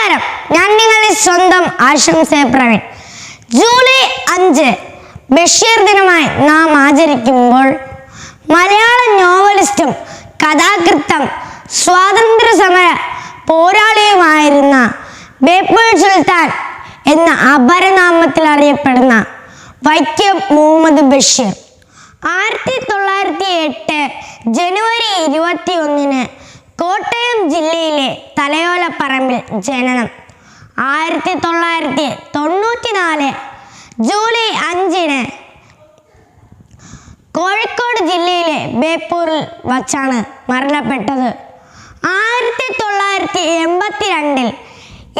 നമസ്കാരം, ഞാൻ നിങ്ങളുടെ സ്വന്തം ആശംസ പ്രവീൺ. ജൂലൈ 5 ബഷീർ ദിനമായി നാം ആചരിക്കുമ്പോൾ മലയാള നോവലിസ്റ്റും കഥാകൃത്തും സ്വാതന്ത്ര്യ സമര പോരാളിയുമായിരുന്ന ബേപ്പൂർ സുൽത്താൻ എന്ന അപരനാമത്തിൽ അറിയപ്പെടുന്ന വൈക്കം മുഹമ്മദ് ബഷീർ 1908 ജനുവരി 21 കോട്ടയം ജില്ലയിലെ തലയോലപ്പറമ്പിൽ ജനനം. 1994 ജൂലൈ 5 കോഴിക്കോട് ജില്ലയിലെ ബേപ്പൂരിൽ വച്ചാണ് മരണപ്പെട്ടത്. 1982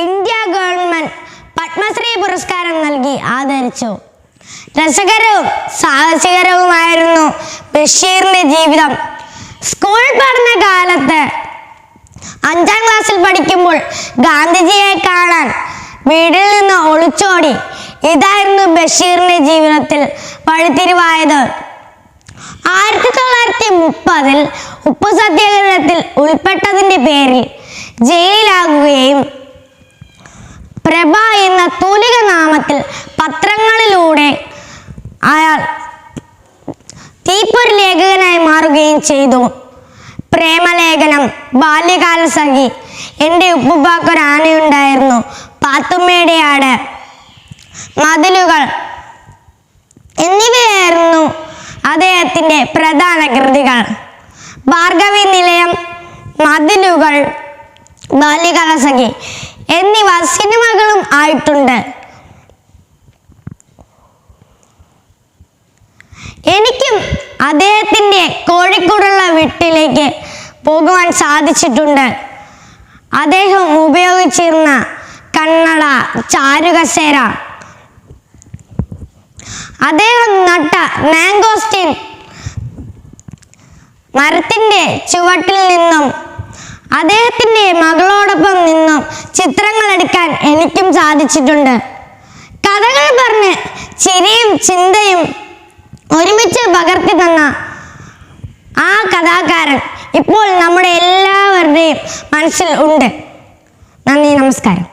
ഇന്ത്യ ഗവൺമെന്റ് പത്മശ്രീ പുരസ്കാരം നൽകി ആദരിച്ചു. രസകരവും സാഹസികരവുമായിരുന്നു ബഷീറിന്റെ ജീവിതം. സ്കൂൾ പഠനകാലത്ത് 5ാം ക്ലാസ്സിൽ പഠിക്കുമ്പോൾ ഗാന്ധിജിയെ കാണാൻ വീട്ടിൽ നിന്ന് ഒളിച്ചോടി. ഇതായിരുന്നു ബഷീറിന്റെ ജീവിതത്തിൽ വഴിത്തിരിവായത്. 1930 ഉപ്പു സത്യാഗ്രഹത്തിൽ ഉൾപ്പെട്ടതിന്റെ പേരിൽ ജയിലാകുകയും പ്രഭ എന്ന തൂലിക നാമത്തിൽ പത്രങ്ങളിലൂടെ അയാൾ തീപ്പൊരി ലേഖകനായി മാറുകയും ചെയ്തു. പ്രേമലേഖനം, ബാല്യകാല സഖി, എൻ്റെ ഉപ്പുപ്പാക്കൊരാനയുണ്ടായിരുന്നു, പാത്തുമ്മയുടെ ആട്, മതിലുകൾ എന്നിവയായിരുന്നു അദ്ദേഹത്തിൻ്റെ പ്രധാന കൃതികൾ. ഭാർഗവി നിലയം, മതിലുകൾ, ബാല്യകാല സഖി എന്നിവ സിനിമകളും ആയിട്ടുണ്ട്. എനിക്കും അദ്ദേഹത്തിൻ്റെ കോഴിക്കോടുള്ള വീട്ടിലേക്ക് പോകുവാൻ സാധിച്ചിട്ടുണ്ട്. അദ്ദേഹം ഉപയോഗിച്ചിരുന്ന കണ്ണട, ചാരുകസേര, അദ്ദേഹം നട്ട മാംഗോസ്റ്റീൻ മരത്തിൻ്റെ ചുവട്ടിൽ നിന്നും അദ്ദേഹത്തിൻ്റെ മകളോടൊപ്പം നിന്നും ചിത്രങ്ങൾ എടുക്കാൻ എനിക്കും സാധിച്ചിട്ടുണ്ട്. കഥകൾ പറഞ്ഞ് ചിരിയും ചിന്തയും ഒരുമിച്ച് പകർത്തി തന്ന ആ കഥാകാരൻ ഇപ്പോൾ നമ്മുടെ എല്ലാവരുടെയും മനസ്സിൽ ഉണ്ട്. നന്ദി, നമസ്കാരം.